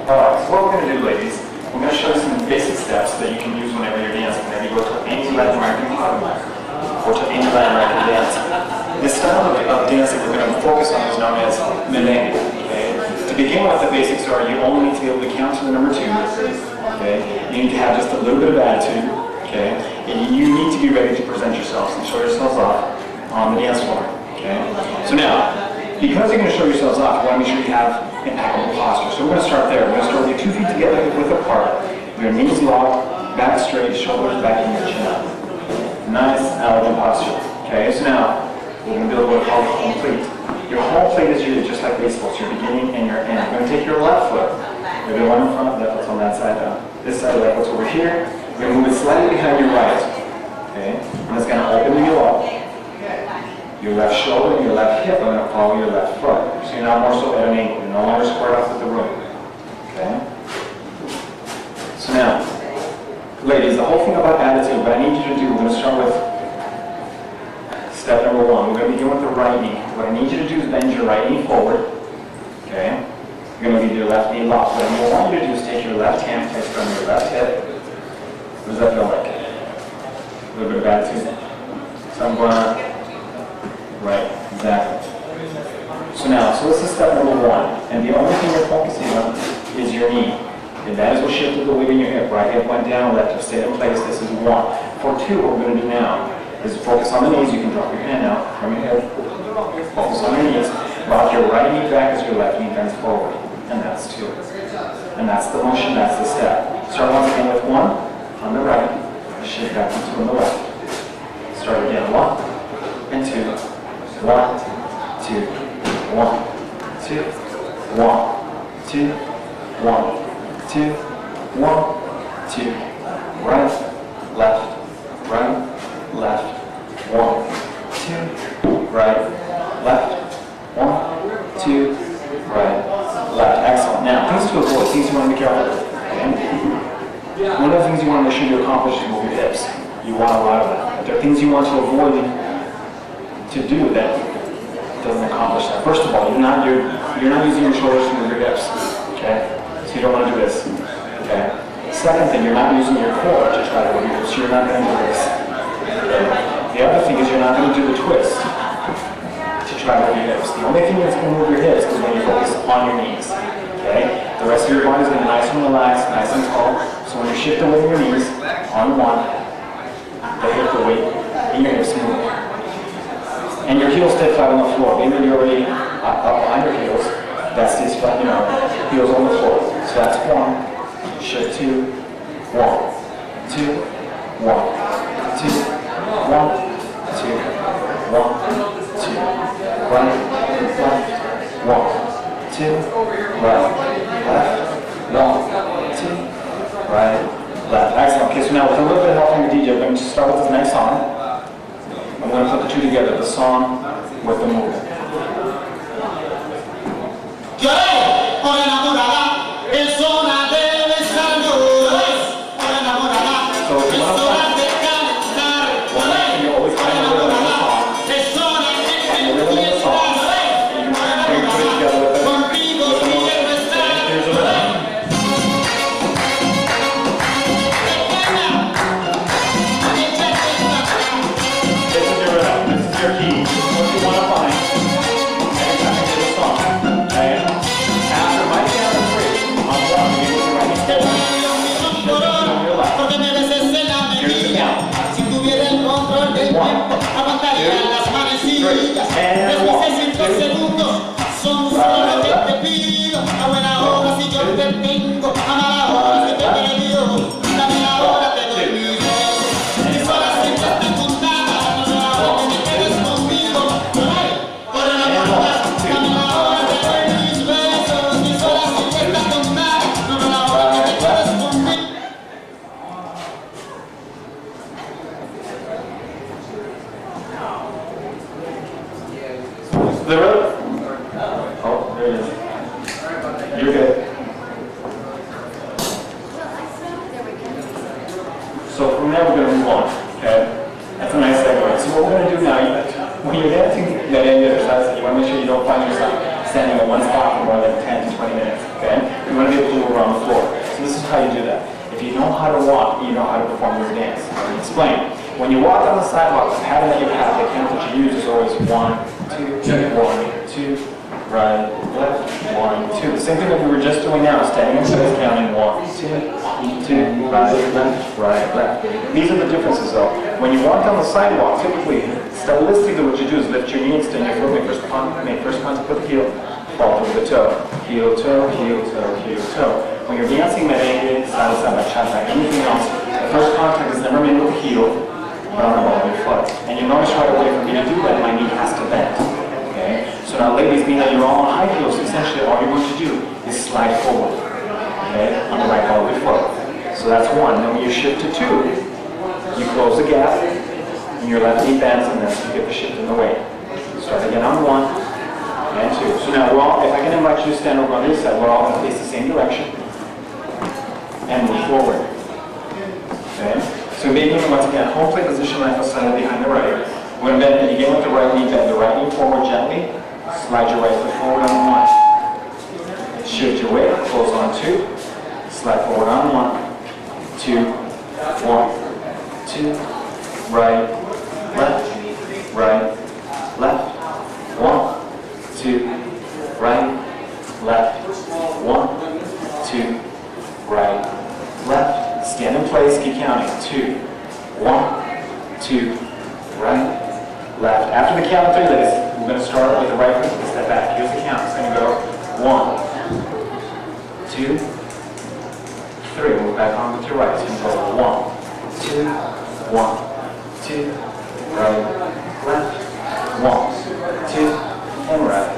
Alright, so what we're going to do, ladies, we're going to show you some basic steps that you can use whenever you're dancing, whenever you go to any Latin American club or to any Latin American dance. This style of dance that we're going to focus on is known as merengue. Okay? To begin with, the basics are you only need to be able to count to the number 2. Okay? You need to have just a little bit of attitude. Okay? And you need to be ready to present yourselves and show yourselves off on the dance floor. Okay? So now, because you're going to show yourselves off, you want to make sure you have impeccable posture. So we're going to start there. We're going to start with your 2 feet together with apart. Your knees locked, back straight, shoulders back in your chin. Nice, elegant posture. Okay, so now we're going to build what we call a home plate. Your whole plate is used just like baseball. So your beginning and your end. You're going to take your left foot. Maybe one in front, left foot's on that side. This side, left foot's over here. You're going to move it slightly behind your right. Okay, and it's going to open you up. Your left shoulder and your left hip are going to follow your left foot. So you're now more so at an angle. You're no longer squared off with the room. Okay? So now, ladies, the whole thing about attitude, what I need you to do, we're going to start with step number 1. We're going to begin with the right knee. What I need you to do is bend your right knee forward. Okay? You're going to leave your left knee locked. What I want you to do is take your left hand, place it on your left hip. What does that feel like? A little bit of attitude. So I'm going to right, exactly. So now, this is step number 1, and the only thing you're focusing on is your knee. And that is what shifted the weight in your hip. Right hip went down, left hip stayed in place. This is 1. For 2, what we're going to do now is focus on the knees. You can drop your hand out from your hip. Focus on your knees. Rock your right knee back as your left knee bends forward. And that's 2. And that's the motion, that's the step. Start once again with 1 on the right, shift back to 2 on the left. Start again, 1 and 2. 1, 2, 1, 2, 1, 2, 1, 2, 1, 2, right, left, 1, 2, right, left, 1, 2, right, left. Excellent. Now, things to avoid, things you want to be careful with. Okay? One of the things you want to make sure you accomplish is move your hips. You want a lot of that. But there are things you want to avoid to do that doesn't accomplish that. First of all, you're not using your shoulders to move your hips. Okay? So you don't want to do this. Okay? Second thing, you're not using your core to try to move your hips. So you're not going to do this. Okay? The other thing is you're not going to do the twist to try to move your hips. The only thing that's going to move your hips is when you focus on your knees. Okay? The rest of your body is going to be nice and relaxed, nice and tall. So when you shift away your knees on 1, the hip, the weight in your hips move. And your heels stay flat on the floor. Maybe you're already up behind your heels. That stays flat, heels on the floor. So that's 1, shift 2, 1, 2, 1, 2, 1, 2, right, left, 1, 2, right, left, 1, 2, right, left. Excellent. Okay, so now with a little bit of help from your DJ, we're going to start with this next song. I'm going to put the 2 together, the song with the move. Oh, there it is. You're good. this is how you do that. If you know how to walk, you know how to perform this dance. Let me explain. When you walk down the sidewalk, the pattern that you have, the count that you use is always 1, 2, 1, 2, right, left, 1, 2. The same thing that we were just doing now, standing in place, counting 1, 2, right, left. These are the differences though. When you walk down the sidewalk, typically, stylistically what you do is lift your knee, extend your foot, make first contact with the heel, fall through the toe. Heel, toe, heel, toe, heel, toe. When you're dancing merengue, salsa, bachata, anything else, the first contact is never made with the heel, but on the ball of your foot. And you notice right away for me to do that, my knee has to bend. Okay? So now ladies, being that you're all on high heels, essentially all you're going to do is slide forward. Okay? On the right ball of your foot. So that's 1. Then when you shift to 2, you close the gap, and your left knee bends, and then you get the shift in the weight. Start again on 1. And 2. So now we're all, if I can invite you to stand over on this side, we're all going to face the same direction and move forward. Okay? So maybe once again, home plate position, left side behind the right. We're going to bend, begin with the right knee, bend the right knee forward gently, slide your right foot forward on 1. Shift your weight, close on 2, slide forward on 1, 2, 1, 2, right, left, 1. 2, right, left, 1, 2, right, left. Stand in place, keep counting. 2, 1, 2, right, left. After the count of 3, ladies, we're going to start with the right foot, step back. Here's the count. It's going to go 1, 2, 3. Move back on with your right. It's going to go 1, 2, 1, 2, right, left, 1, 2, and right,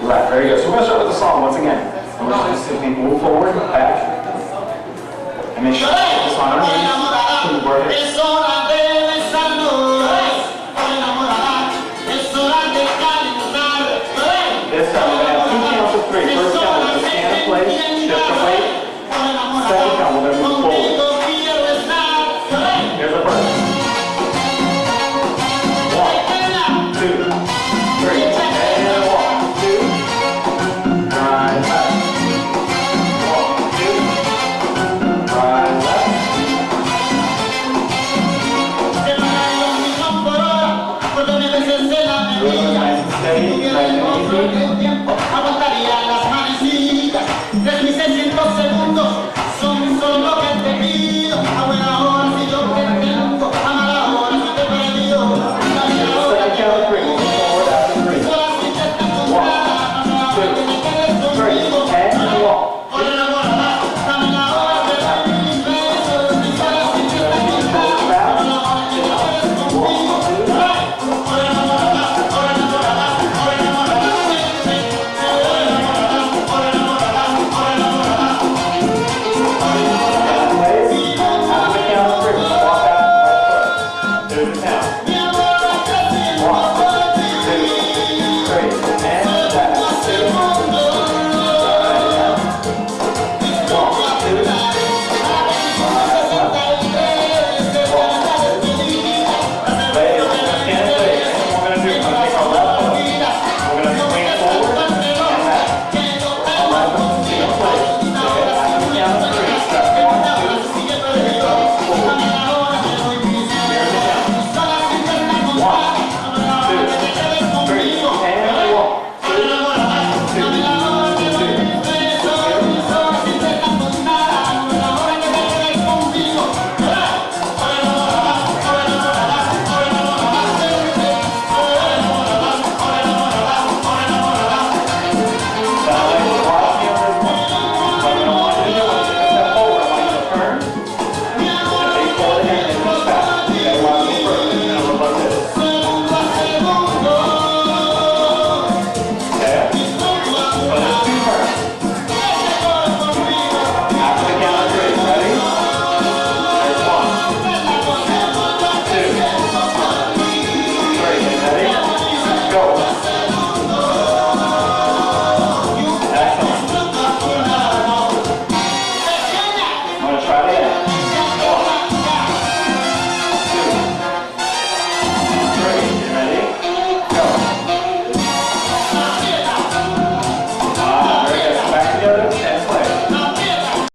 left. Very good. So we're going to start with the song once again. And we're just going to simply move forward, back, and make sure you get this on our knees. Work it. This time we're going to have 2 counts of 3. First count, we're going to stand in place, shift the weight. Second count, we're going to move forward. Here's the first. 1, 2, 3. Aguantaría las manecitas, 3600 segundos.